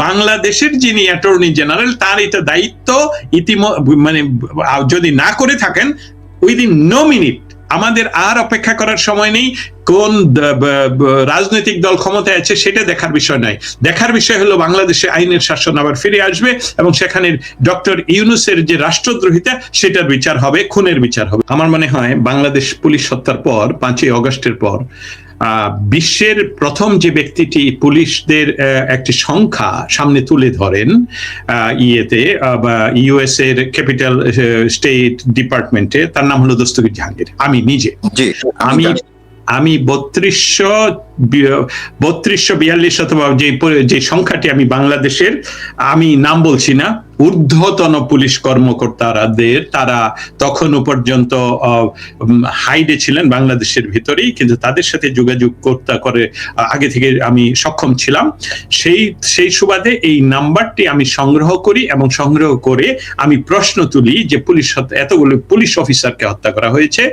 বাংলাদেশের যিনি attorney general তার এটা দায়িত্ব মানে যদি না করে থাকেন উইদিন নো মিনিট আমাদের আর অপেক্ষা করার সময় নেই। কোন রাজনৈতিক দল ক্ষমতায় আছে সেটা দেখার বিষয় নয়, দেখার বিষয় হলো বাংলাদেশে আইনের শাসন আবার ফিরে আসবে এবং সেখানে ডক্টর ইউনূসের যে রাষ্ট্রদ্রোহিতা সেটার বিচার হবে, খুনের বিচার হবে। আমার মনে হয় বাংলাদেশ পুলিশ হত্যার পর 5ই অগস্টের পর বিশ্বের প্রথম যে ব্যক্তিটি পুলিশদের একটি সংখ্যা সামনে তুলে ধরেন ইয়েতে বা ইউএস এর ক্যাপিটাল স্টেট ডিপার্টমেন্টে, তার নাম হলো দস্তগীর জাহাঙ্গীর। আমি নিজে আমি 3242 অথবা যে সংখ্যাটি আমি বাংলাদেশের, আমি নাম বলছি না, ঊর্ধ্বতন পুলিশ কর্মকর্তাদের তারা তখনও পর্যন্ত হাইডে ছিলেন বাংলাদেশের ভিতরেই, কিন্তু তাদের সাথে যোগাযোগ করে আগে থেকে আমি সক্ষম ছিলাম। সেই সুবাদে এই নাম্বারটি আমি সংগ্রহ করি এবং সংগ্রহ করে আমি প্রশ্ন তুলি যে এতগুলো পুলিশ অফিসারকে হত্যা করা হয়েছে।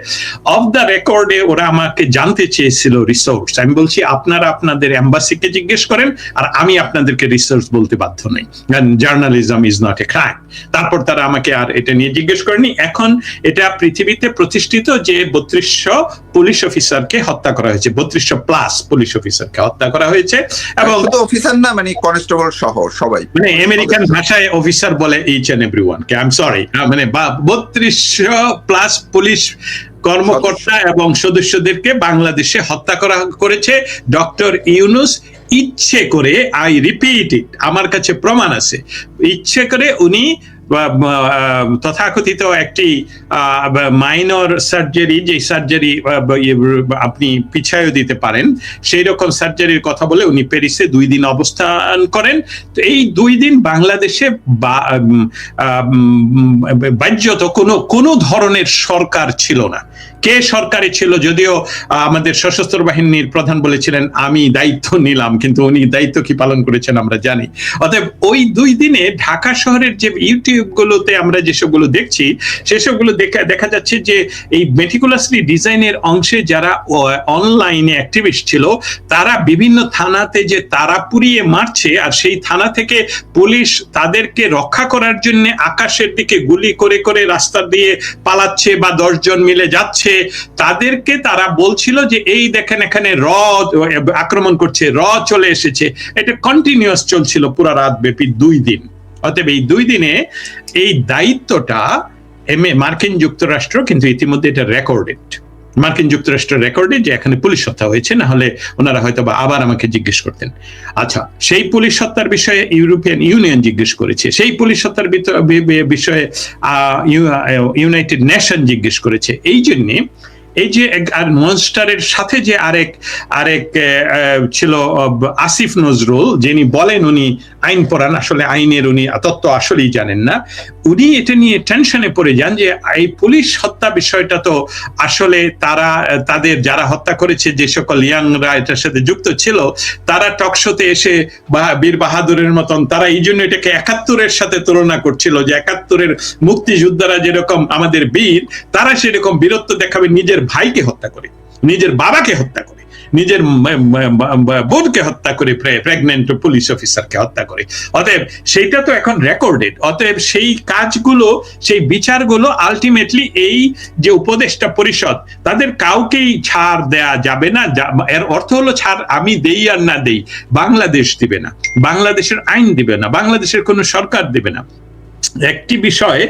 অফ দ্য রেকর্ডে ওরা আমাকে জানতে চেয়েছিল রিসোর্স। আমি বলছি আপনারা আপনাদের এম্বাসিকে জিজ্ঞেস করেন, আর আমি আপনাদেরকে রিসোর্স বলতে বাধ্য নই, journalism is not a crime. তারপর তারা আমাকে আর এটা নিয়ে জিজ্ঞেস করেনি। এখন এটা পৃথিবীতে প্রতিষ্ঠিত যে 3200 পুলিশ অফিসারকে হত্যা করা হয়েছে, 3200 প্লাস পুলিশ অফিসারকে হত্যা করা হয়েছে। এবং অফিসার না, মানে কনস্টেবল সহ সবাই, মানে আমেরিকান ভাষায় অফিসার বলে ইচ এন্ড এভরিওয়ান কে। আই এম সরি, মানে 3200 প্লাস পুলিশ কর্মকর্তা এবং সদস্যদেরকে বাংলাদেশে হত্যা করেছে ডক্টর ইউনূস ইচ্ছে করে। আই রিপিট ইট, আমার কাছে প্রমাণ আছে, ইচ্ছে করে উনি তথাকথিত একটি মাইনর সার্জারি, যে সার্জারি আপনি পিছায়ও দিতে পারেন, সেই রকম সার্জারির কথা বলে উনি প্যারিসে 2 দিন অবস্থান করেন। তো এই 2 দিন বাংলাদেশে বাহ্যত কোনো ধরনের সরকার ছিল না। কে সরকারে ছিল? যদিও আমাদের সশস্ত্র বাহিনীর প্রধান বলেছিলেন আমি দায়িত্ব নিলাম, কিন্তু উনি দায়িত্ব কি পালন করেছেন আমরা জানি। অতএব ওই 2 দিনে ঢাকা শহরের যে ইউটিউব গুলোতে আমরা যেসবগুলো দেখছি সেসবগুলো দেখা যাচ্ছে যে এই মেটিকুলাসলি ডিজাইনের অংশে যারা অনলাইনে অ্যাক্টিভিস্ট ছিল তারা বিভিন্ন থানাতে যে তারা পুড়িয়ে মারছে, আর সেই থানা থেকে পুলিশ তাদেরকে রক্ষা করার জন্য আকাশের দিকে গুলি করে করে রাস্তা দিয়ে পালাচ্ছে বা 10 জন মিলে যাচ্ছে, তাদেরকে তারা বলছিল যে এই দেখেন এখানে আক্রমণ করছে, চলে এসেছে। এটা কন্টিনিউয়াস চলছিল পুরো রাত ব্যাপী 2 দিন। অতএব এই 2 দিনে এই দায়িত্বটা মার্কিন যুক্তরাষ্ট্র, কিন্তু ইতিমধ্যে এটা রেকর্ডেড, মার্কিন যুক্তরাষ্ট্রের রেকর্ডে যে এখানে পুলিশ হত্যা হয়েছে, না হলে ওনারা হয়তো বা আবার আমাকে জিজ্ঞেস করতেন। আচ্ছা, সেই পুলিশ হত্যার বিষয়ে ইউরোপিয়ান ইউনিয়ন জিজ্ঞেস করেছে, সেই পুলিশ হত্যার বিষয়ে ইউনাইটেড নেশন জিজ্ঞেস করেছে। এই জন্যে এই যে আর মনস্টারের সাথে যে আরেক ছিল আসিফ নজরুল, যিনি বলেন উনি আইন পড়ান, আসলে আইনের উনি তত্ত্ব আসলেই জানেন না, উনি এটা নিয়ে টেনশনে পড়ে যান যে এই পুলিশ হত্যা বিষয়টা তো আসলে তাদের যারা হত্যা করেছে যে সকল ইয়াংরা এটার সাথে যুক্ত ছিল, তারা টকশোতে এসে বীর বাহাদুরের মতন তারা এই জন্য এটাকে 71-এর সাথে তুলনা করছিল, যে 71-এর মুক্তিযোদ্ধারা যেরকম আমাদের বীর, তারা সেরকম বীরত্ব দেখাবে নিজের ভাইকে হত্যা করে, নিজের বাবাকে হত্যা করে, নিজের বোনকে হত্যা করে, প্রেগনেন্ট পুলিশ অফিসারকে হত্যা করে। অতএব সেইটা তো এখন রেকর্ডেড। অতএব সেই কাজগুলো, সেই বিচারগুলো আলটিমেটলি এই যে উপদেষ্টা পরিষদ, তাদের কাউকেই ছাড় দেয়া যাবে না। এর অর্থ হলো ছাড় আমি দেই আর না দেই, বাংলাদেশ দিবে না, বাংলাদেশের আইন দিবে না, বাংলাদেশের কোনো সরকার দিবে না। একটি বিষয়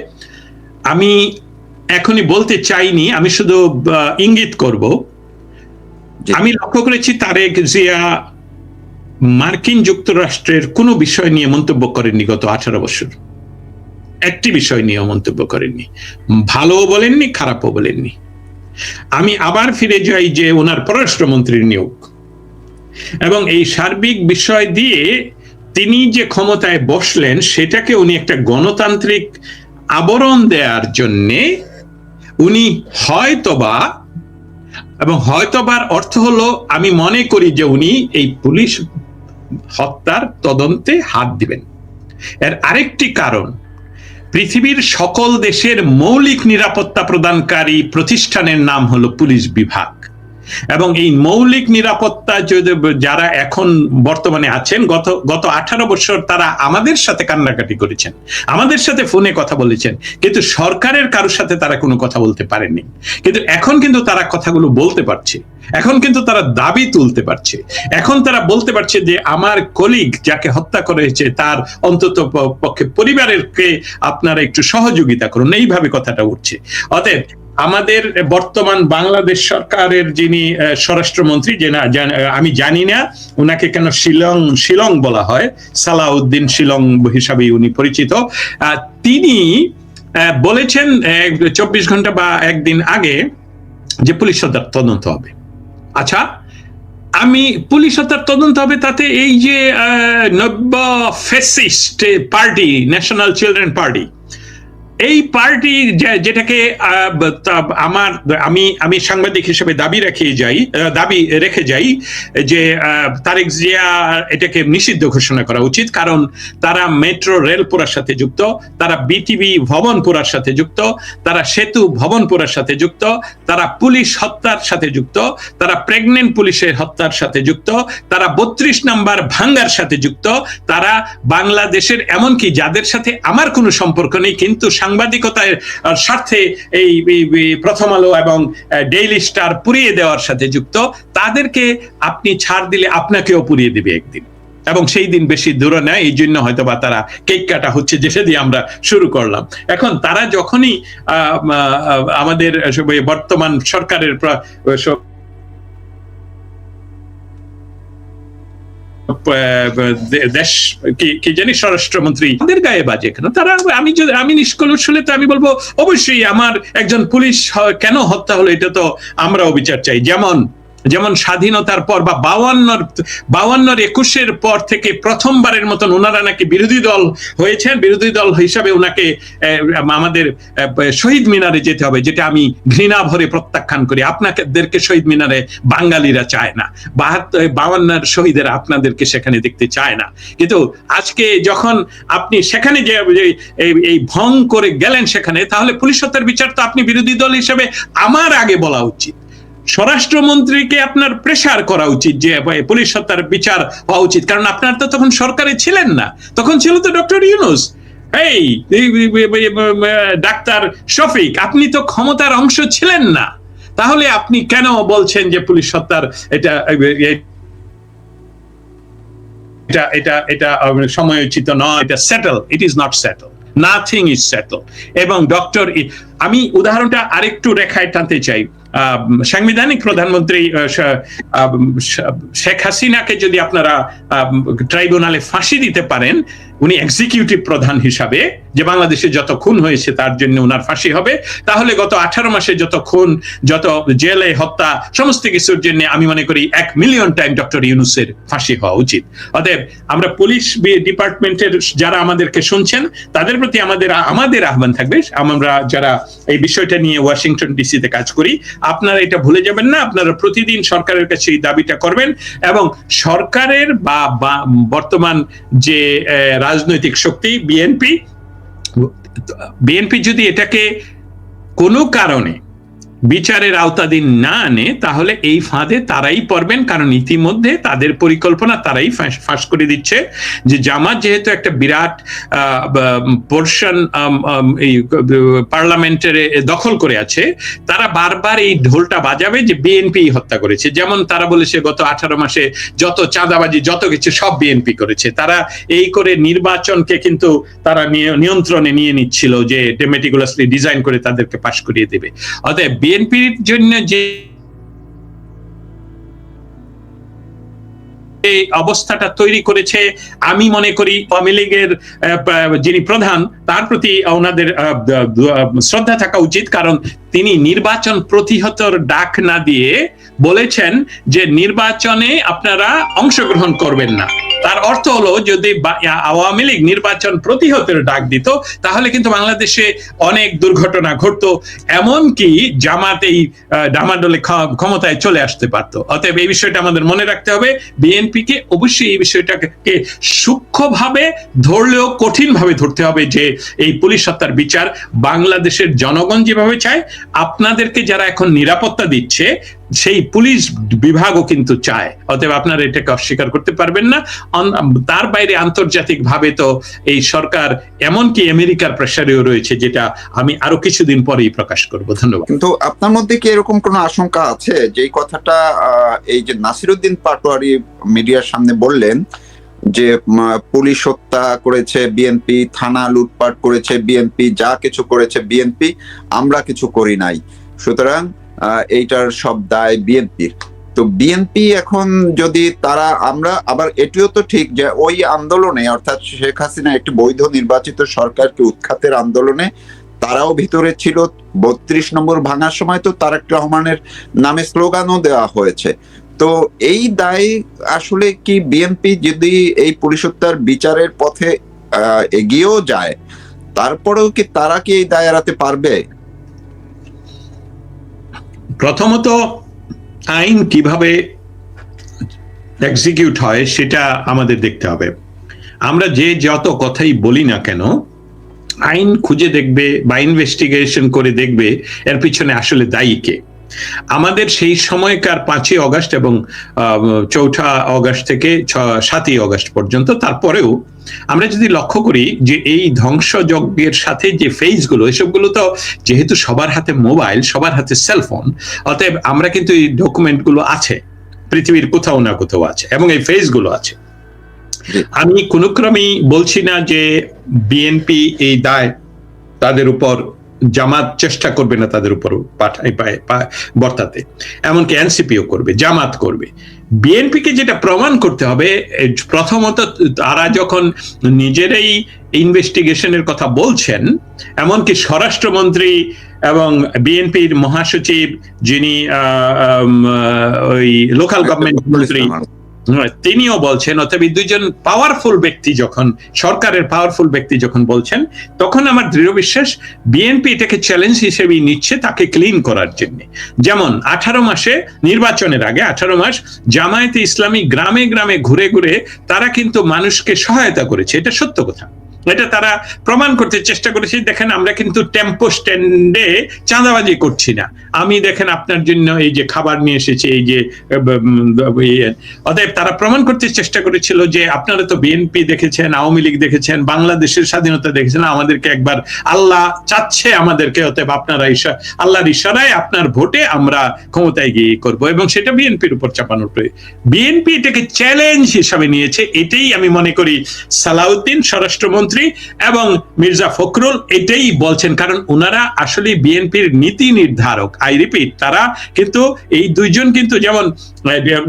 আমি এখনই বলতে চাইনি, আমি শুধু ইঙ্গিত করব। আমি লক্ষ্য করেছি তারেক জিয়া মার্কিন যুক্তরাষ্ট্রের কোনো বিষয় নিয়ে মন্তব্য করেননি গত 18 বছর। একটি বিষয় নিয়ে মন্তব্য করেননি, ভালোও বলেননি, খারাপও বলেননি। আমি আবার ফিরে যাই যে ওনার পররাষ্ট্রমন্ত্রীর নিয়োগ এবং এই সার্বিক বিষয় দিয়ে তিনি যে ক্ষমতায় বসলেন সেটাকে উনি একটা গণতান্ত্রিক আবরণ দেওয়ার জন্যে উনি হয়তোবা, এবং হয়তোবার অর্থ হলো আমি মনে করি যে উনি এই পুলিশ হত্যার তদন্তে হাত দিবেন। এর আরেকটি কারণ, পৃথিবীর সকল দেশের মৌলিক নিরাপত্তা প্রদানকারী প্রতিষ্ঠানের নাম হলো পুলিশ বিভাগ। এবং এই মৌলিক নিরাপত্তা যদি যারা এখন বর্তমানে আছেন, গত 18 বছর তারা আমাদের সাথে কান্নাকাটি করেছেন, আমাদের সাথে ফোনে কথা বলেছেন, কিন্তু সরকারের কারোর সাথে তারা কোনো কথা বলতে পারেননি। কিন্তু এখন কিন্তু তারা কথাগুলো বলতে পারছে, এখন কিন্তু তারা দাবি তুলতে পারছে, এখন তারা বলতে পারছে যে আমার কলিগ যাকে হত্যা করা হয়েছে তার অন্তত পক্ষে পরিবারেরকে আপনারা একটু সহযোগিতা করুন, এইভাবে কথাটা উঠছে। অতএব আমাদের বর্তমান বাংলাদেশ সরকারের যিনি স্বরাষ্ট্রমন্ত্রী, যে না আমি জানি না উনাকে কেন শিলং বলা হয়, সালাউদ্দিন শিলং হিসাবে উনি পরিচিত, তিনি বলেছেন 24 ঘন্টা বা একদিন আগে যে পুলিশ হত্যার তদন্ত হবে। আচ্ছা, আমি পুলিশ হত্যার তদন্ত হবে তাতে এই যে নব্য fascist party national children party, এই পার্টি যেটাকে আমি সাংবাদিক হিসেবে দাবি রেখে যাই যে তারেক জিয়া এটাকে নিষিদ্ধ ঘোষণা করা উচিত, কারণ তারা মেট্রো রেল পোড়ার সাথে যুক্ত, তারা বিটিভি ভবন পোড়ার সাথে যুক্ত, তারা সেতু ভবন পোড়ার সাথে যুক্ত, তারা পুলিশ হত্যার সাথে যুক্ত, তারা প্রেগনেন্ট পুলিশের হত্যার সাথে যুক্ত, তারা 32 নম্বর ভাঙ্গার সাথে যুক্ত, তারা বাংলাদেশের এমনকি যাদের সাথে আমার কোনো সম্পর্ক নেই কিন্তু সাংবাদিকতার স্বার্থে এই প্রথম আলো এবং ডেইলি স্টার পুড়িয়ে দেওয়ার সাথে যুক্ত, তাদেরকে আপনি ছাড় দিলে আপনাকেও পুড়িয়ে দিবে একদিন, এবং সেই দিন বেশি দূরে নয়। এই জন্য হয়তো বা তারা কেক কাটা হচ্ছে, যেটা দিয়ে আমরা শুরু করলাম। এখন তারা যখনই আমাদের বর্তমান সরকারের দেশ কি জানি স্বরাষ্ট্রমন্ত্রী তাদের গায়ে বাজে কেন? তারা আমি নিষ্কলুষ হলে তো আমি বলবো অবশ্যই আমার একজন পুলিশ কেন হত্যা হলো এটা তো আমরাও বিচার চাই। যেমন স্বাধীনতার পর বা 52-51 পর থেকে প্রথমবারের মতন ওনারা নাকি বিরোধী দল হয়েছেন, বিরোধী দল হিসাবে ওনাকে আমাদের শহীদ মিনারে যেতে হবে, যেটা আমি ঘৃণা ভরে প্রত্যাখ্যান করি। আপনাদেরকে শহীদ মিনারে বাঙালিরা চায় না, 52 শহীদেরা আপনাদেরকে সেখানে দেখতে চায় না। কিন্তু আজকে যখন আপনি সেখানে যে এই ভং করে গেলেন সেখানে, তাহলে পুলিশ হত্যার বিচার তো আপনি বিরোধী দল হিসেবে আমার আগে বলা উচিত। স্বরাষ্ট্রমন্ত্রীকে আপনার প্রেসার করা উচিত যে পুলিশ হত্যার বিচার হওয়া উচিত, কারণ আপনার তো তখন সরকারে ছিলেন না, তখন ছিল তো ডক্টর ইউনূস। এই ডাক্তার শফিক, আপনি তো ক্ষমতার অংশ ছিলেন না, তাহলে আপনি কেন বলছেন যে পুলিশ হত্যার এটা সময়োচিত নয়, এটা settle? It is not settle, nothing is settle. এবং ডক্টর, আমি উদাহরণটা আরেকটু রেখায় টানতে চাই। সাংবিধানিক প্রধানমন্ত্রী শেখ হাসিনাকে যদি আপনারা ট্রাইব্যুনালে ফাঁসি দিতে পারেন, উনি এক্সিকিউটিভ প্রধান হিসাবে, যে বাংলাদেশে যত খুন হয়েছে তার জন্য ওনার ফাঁসি হবে, তাহলে গত 18 মাসে যত খুন, যত জেলে হত্যা, সমস্ত কিছুর জন্য আমি মনে করি 1 মিলিয়ন টাইম ডক্টর ইউনূসের ফাঁসি হওয়া উচিত। অতএব আমরা পুলিশ ডিপার্টমেন্টের যারা আমাদেরকে শুনছেন তাদের প্রতি আমাদের আহ্বান থাকবে, আমরা যারা এই বিষয়টা নিয়ে ওয়াশিংটন ডিসিতে কাজ করি, আপনারা এটা ভুলে যাবেন না। আপনারা প্রতিদিন সরকারের কাছে এই দাবিটা করবেন, এবং সরকারের বা বর্তমান যে রাজনৈতিক শক্তি বিএনপি যদি এটাকে কোনো কারণে বিচারের আওতাধীন না আনে, তাহলে এই ফাঁদে তারাই পড়বেন, কারণ ইতিমধ্যে তাদের পরিকল্পনা তারাই ফাঁস করে দিচ্ছে যে জামাত যেহেতু একটা বিরাট পোর্শন এই পার্লামেন্টের দখল করে আছে, তারা বারবার এই ঢোলটা বাজাবে যে বিএনপি হত্যা করেছে। যেমন তারা বলেছে গত 18 মাসে যত চাঁদাবাজি যত কিছু সব বিএনপি করেছে। তারা এই করে নির্বাচনকে কিন্তু তারা নিয়ন্ত্রণে নিয়ে নিচ্ছিল, যে মেটিকুলাসলি ডিজাইন করে তাদেরকে পাশ করিয়ে দেবে। অতএব বিএনপির জন্য যে এই অবস্থাটা তৈরি করেছে, আমি মনে করি আওয়ামী লীগের যিনি প্রধান তার প্রতি ওনাদের শ্রদ্ধা থাকা উচিত, কারণ তিনি নির্বাচন প্রতিহতর ডাক না দিয়ে বলেছেন যে নির্বাচনে আপনারা অংশগ্রহণ করবেন না। তার অর্থ হলো যদি আওয়ামী লীগ নির্বাচন প্রতিহতের ডাক দিত, তাহলে কিন্তু বাংলাদেশে অনেক দুর্ঘটনা ঘটতো, এমনকি জামাত এই ডামাডোলে ক্ষমতায় চলে আসতে পারতো। অতএব এই বিষয়টা আমাদের মনে রাখতে হবে। বিএনপিকে অবশ্যই এই বিষয়টাকে সূক্ষ্মভাবে ধরলেও কঠিনভাবে ধরতে হবে, যে এই পুলিশ হত্যার বিচার বাংলাদেশের জনগণ যেভাবে চায়, আপনাদেরকে যারা এখন নিরাপত্তা দিচ্ছে সেই পুলিশ বিভাগও কিন্তু চায়। অতএব আপনারা এটাকে অস্বীকার করতে পারবেন না। তার বাইরে আন্তর্জাতিক ভাবে তো এই সরকার এমনকি আমেরিকার প্রেসারেও রয়েছে, যেটা আমি আরো কিছুদিন পরেই প্রকাশ করব। ধন্যবাদ। কিন্তু আপনার মধ্যে কি এরকম কোনো আশঙ্কা আছে যে কথাটা এই যে নাসিরউদ্দিন পাটোয়ারি মিডিয়ার সামনে বললেন যে পুলিশ হত্যা করেছে বিএনপি, থানা লুটপাট করেছে বিএনপি, যা কিছু করেছে বিএনপি, আমরা কিছু করি নাই, সুতরাং এইটার সব দায় বিএনপির। তো বিএনপি এখন যদি তারা, আমরা আবার এটিও তো ঠিক যে ওই আন্দোলনে অর্থাৎ শেখ হাসিনা একটি বৈধ নির্বাচিত সরকারকে উৎখাতের আন্দোলনে তারাও ভিতরে ছিল। ৩২ নম্বর ভাঙার সময় তো তারেক রহমানের নামে স্লোগানও দেওয়া হয়েছে। তো এই দায় আসলে কি বিএনপি যদি এই পুলিশ হত্যার বিচারের পথে এগিয়েও যায়, তারপরেও কি তারা কি এই দায় এড়াতে পারবে? প্রথমত আইন কিভাবে এক্সিকিউট হয় সেটা আমাদের দেখতে হবে। আমরা যে যত কথাই বলি না কেন, আইন খুঁজে দেখবে বা ইনভেস্টিগেশন করে দেখবে এর পিছনে আসলে দায়ী কে। আমাদের সেই সময়কার ৫ই অগস্ট এবং ৪ঠা অগস্ট থেকে ৭ই অগস্ট পর্যন্ত, তারপরেও আমরা যদি লক্ষ্য করি যে এই ধ্বংসযজ্ঞের সাথে যে ফেজগুলো, এসবগুলো তো যেহেতু সবার হাতে মোবাইল, সবার হাতে সেলফোন, অতএব আমরা কিন্তু এই ডকুমেন্টগুলো আছে, পৃথিবীর কোথাও না কোথাও আছে, এবং এই ফেজগুলো আছে। আমি কোনো ক্রমেই বলছি না যে বিএনপি এই দায় তাদের উপর, জামাত চেষ্টা করবে না তাদের উপর বর্তাতে, এমনকি এনসিপিও করবে, জামাত করবে। বিএনপিকে যেটা প্রমাণ করতে হবে, প্রথমত তারা যখন নিজেরাই ইনভেস্টিগেশনের কথা বলছেন, এমনকি স্বরাষ্ট্রমন্ত্রী এবং বিএনপির মহাসচিব যিনি ওই লোকাল গভর্নমেন্ট মন্ত্রী, তিনিও বলছেন। অতএব দুইজন পাওয়ারফুল ব্যক্তি যখন, সরকারের পাওয়ারফুল ব্যক্তি যখন বলছেন, তখন আমার দৃঢ় বিশ্বাস বিএনপি এটাকে চ্যালেঞ্জ হিসেবে নিচ্ছে তাকে ক্লিন করার জন্য। যেমন 18 মাসে নির্বাচনের আগে 18 মাস জামায়াতে ইসলামী গ্রামে গ্রামে ঘুরে ঘুরে তারা কিন্তু মানুষকে সহায়তা করেছে, এটা সত্য কথা। এটা তারা প্রমাণ করতে চেষ্টা করেছে। দেখেন, আমরা কিন্তু টেম্পো স্ট্যান্ডে চাঁদাবাজি করছি না। আমি দেখেন আপনার জন্য এই যে খাবার নিয়ে এসেছি, এই যে, অতএব তারা প্রমাণ করতে চেষ্টা করেছিল যে আপনারা তো বিএনপি দেখেছেন, আওয়ামী লীগ দেখেছেন, বাংলাদেশের স্বাধীনতা দেখেছেন, আমাদেরকে একবার আল্লাহ চাচ্ছে আমাদেরকে, অতএব আপনারা আল্লাহর ইশারায় আপনার ভোটে আমরা ক্ষমতায় গিয়ে করব, এবং সেটা বিএনপির উপর চাপানোর প্রয়োজন। বিএনপি এটাকে চ্যালেঞ্জ হিসাবে নিয়েছে। এটাই আমি মনে করি সালাউদ্দিন স্বরাষ্ট্রমন্ত্রী এবং মির্জা ফখরুল এটাই বলছেন, কারণ ওনারা আসলে বিএনপির নীতি নির্ধারক। আই রিপিট, তারা কিন্তু এই দুইজন কিন্তু, যেমন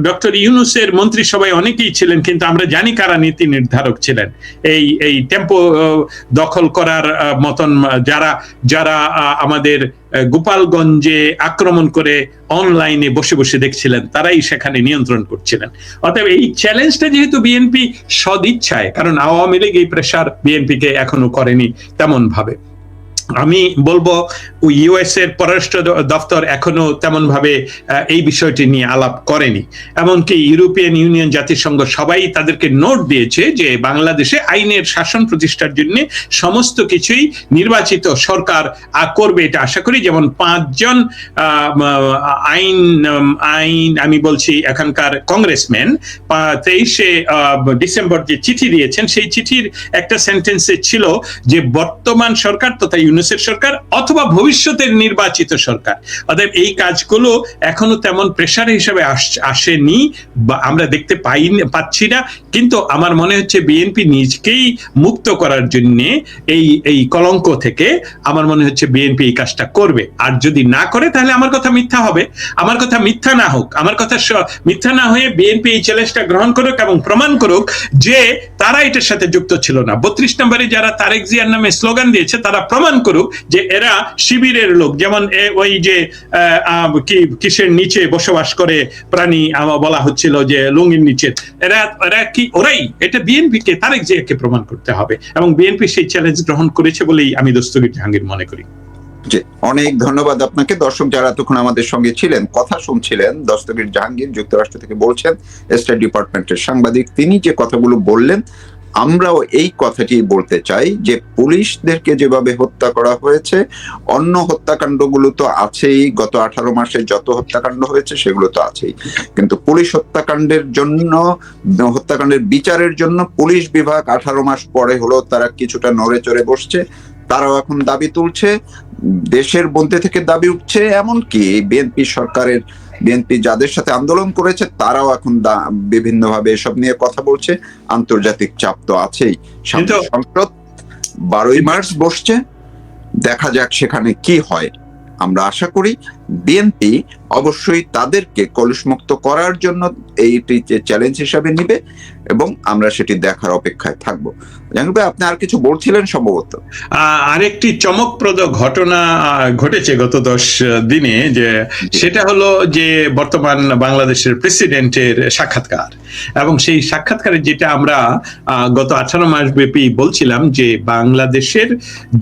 ডক্টর ইউনূসের মন্ত্রিসভায় অনেকেই ছিলেন, কিন্তু আমরা জানি কারা নীতি নির্ধারক ছিলেন। এই টেম্পো দখল করার মতন যারা যারা আমাদের গোপালগঞ্জে আক্রমণ করে অনলাইনে বসে বসে দেখছিলেন, তারাই সেখানে নিয়ন্ত্রণ করছিলেন। অতএব এই চ্যালেঞ্জটা যেহেতু বিএনপি সদিচ্ছায়, কারণ আওয়ামী লীগ এই প্রেসার বিএনপিকে এখনো করেনি তেমন ভাবে। আমি বলবো ইউএস এর পররাষ্ট্র দপ্তর এখনো তেমন ভাবে এই বিষয়টি নিয়ে আলাপ করেনি। এমনকি ইউরোপিয়ান ইউনিয়ন, জাতিসংঘ সবাই তাদেরকে নোট দিয়েছে যে বাংলাদেশে আইনের শাসন প্রতিষ্ঠার জন্য সমস্ত কিছুই নির্বাচিত সরকার করবে, এটা আশা করি। যেমন 5 জন আইন আমি বলছি এখানকার কংগ্রেসম্যান 23শে ডিসেম্বর যে চিঠি দিয়েছেন, সেই চিঠির একটা সেন্টেন্সে ছিল যে বর্তমান সরকার তথা ইউনূসের সরকার অথবা ভবিষ্যতের নির্বাচিত সরকার। অতএব এই কাজগুলো এখনো তেমন প্রেসার হিসেবে আসেনি বা আমরা দেখতে পাচ্ছি না, কিন্তু আমার মনে হচ্ছে বিএনপি নিজকেই মুক্ত করার জন্য এই কলঙ্ক থেকে আমার মনে হচ্ছে বিএনপি এই কাজটা করবে। আর যদি না করে তাহলে আমার কথা মিথ্যা হবে। আমার কথা মিথ্যা না হোক, আমার কথা মিথ্যা না হয়ে বিএনপি এই চ্যালেঞ্জটা গ্রহণ করুক এবং প্রমাণ করুক যে তারা এটার সাথে যুক্ত ছিল না। 32 নম্বরে যারা তারেক জিয়ার নামে স্লোগান দিয়েছে, তারা প্রমাণ করুক যে এরা শিবিরের লোক। যেমন ওই যে কিসের নিচে বসবাস করে প্রাণী বলা হচ্ছিল যে লুঙ্গির নিচে, এরা কি ওরাই? এটা বিএনপি কে, তারেক জিয়াকে প্রমাণ করতে হবে, এবং বিএনপি সেই চ্যালেঞ্জ গ্রহণ করেছে বলেই আমি দস্তগীর জাহাঙ্গীর মনে করি। জি, অনেক ধন্যবাদ আপনাকে। দর্শক যারা তখন আমাদের সঙ্গে ছিলেন, কথা শুনছিলেন, দস্তগীর জাহাঙ্গীর যুক্তরাষ্ট্র থেকে বলছেন, স্টেট ডিপার্টমেন্টের সাংবাদিক। তিনি যে কথাগুলো বললেন আমরাও এই কথাটি বলতে চাই যে পুলিশদেরকে যেভাবে হত্যা করা হয়েছে, অন্য হত্যাকাণ্ডগুলো তো আছেই, গত 18 মাসে যত হত্যাকাণ্ড হয়েছে সেগুলো তো আছেই, কিন্তু পুলিশ হত্যাকাণ্ডের বিচারের জন্য পুলিশ বিভাগ 18 মাস পরে হলো তারা কিছুটা নড়ে চড়ে বসছে। তারাও এখন দাবি তুলছে, দেশের মধ্যে থেকে দাবি উঠছে, এমনকি বিএনপি যাদের সাথে আন্দোলন করেছে তারাও এখন বিভিন্নভাবে এসব নিয়ে কথা বলছে। আন্তর্জাতিক চাপ তো আছেই। সামনে সংসদ 12ই মার্চ বসছে, দেখা যাক সেখানে কি হয়। আমরা আশা করি বিএনপি অবশ্যই তাদেরকে কলুষমুক্ত করার জন্য এইটি চ্যালেঞ্জ হিসাবে নিবে এবং আমরা সেটি দেখার অপেক্ষায় থাকবো। জাহাঙ্গীর ভাই, আপনি আর কিছু বলছিলেন সম্ভবত। আরেকটি চমকপ্রদ ঘটনা ঘটেছে গত 10 দিনে, যে সেটা হলো যে বর্তমান বাংলাদেশের প্রেসিডেন্টের সাক্ষাৎকার, এবং সেই সাক্ষাৎকারে যেটা আমরা গত 18 মাস ব্যাপী বলছিলাম যে বাংলাদেশের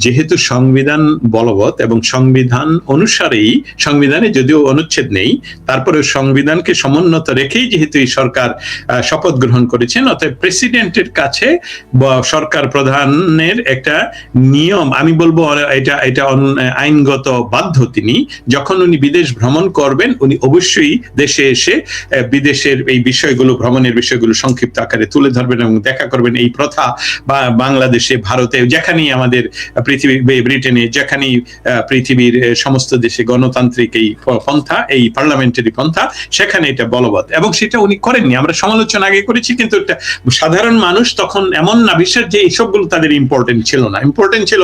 যেহেতু সংবিধান বলবৎ এবং সংবিধান অনুসারেই, সংবিধানে যদিও অনুচ্ছেদ নেই, তারপরে সংবিধানকে সমুন্নত রেখেই যেহেতু এই সরকার শপথ গ্রহণ করেছেন, অতএব প্রেসিডেন্টের কাছে সরকার প্রধানের একটা নিয়ম, আমি বলবো এটা আইনগত বাধ্য, তিনি যখন উনি বিদেশ ভ্রমণ করবেন উনি অবশ্যই দেশে এসে বিদেশের এই বিষয়গুলো, ভ্রমণের বিষয়গুলো সংক্ষিপ্ত আকারে তুলে ধরবেন এবং দেখা করবেন। এই প্রথা বা বাংলাদেশে, ভারতে, যেখানেই আমাদের পৃথিবী, ব্রিটেনে, যেখানেই পৃথিবীর সমস্ত দেশে গণতান্ত্রিক এই পন্থা, এই পার্লামেন্টারি পন্থা, সেখানে এটা বলবৎ, এবং সেটা উনি করেননি। আমরা সমালোচনা আগে করেছি, কিন্তু সাধারণ মানুষ তখন এমন না বিশ্বাস যে এইসবগুলো তাদের ইম্পর্টেন্ট ছিল না, ইম্পর্টেন্ট ছিল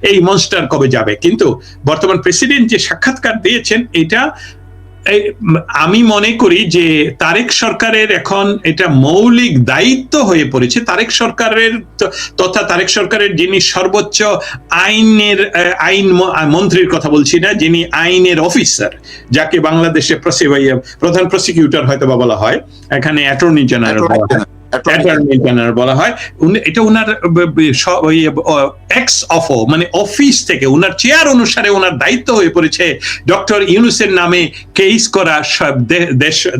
এই মনস্টার কবে যাবে। কিন্তু বর্তমান প্রেসিডেন্ট যে সাক্ষাৎকার দিয়েছেন, এটা আমি মনে করি যে তারেক সরকারের এখন এটা মৌলিক দায়িত্ব হয়ে পড়েছে। তারেক সরকারের যিনি সর্বোচ্চ আইন মন্ত্রীর কথা বলছি না, যিনি আইনের অফিসার, যাকে বাংলাদেশে প্রধান প্রসিকিউটর হয়তো বা বলা হয়, এখানে অ্যাটর্নি জেনারেল বলা হয়, এটা উনার এক্স অফো, মানে অফিস থেকে উনার চেয়ার অনুসারে উনার দায়িত্ব হয়ে পড়েছে ডক্টর ইউনূসের নামে কেস করা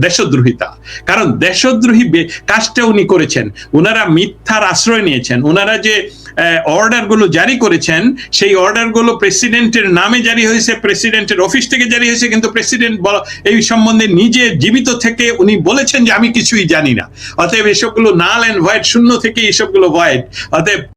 দেশদ্রোহিতা। কারণ দেশদ্রোহী কাজটা উনি করেছেন, উনারা মিথ্যার আশ্রয় নিয়েছেন। উনারা যে অর্ডার গুলো জারি করেছেন, সেই অর্ডার গুলো প্রেসিডেন্টের নামে জারি হয়েছে, প্রেসিডেন্টের অফিস থেকে জারি হয়েছে, কিন্তু প্রেসিডেন্ট এই সম্বন্ধে নিজে জীবিত থেকে উনি বলেছেন যে আমি কিছুই জানি না। অতএব এসবগুলো নাল এন্ড ভয়েড, শূন্য থেকে এসবগুলো ভয়েড। অতএব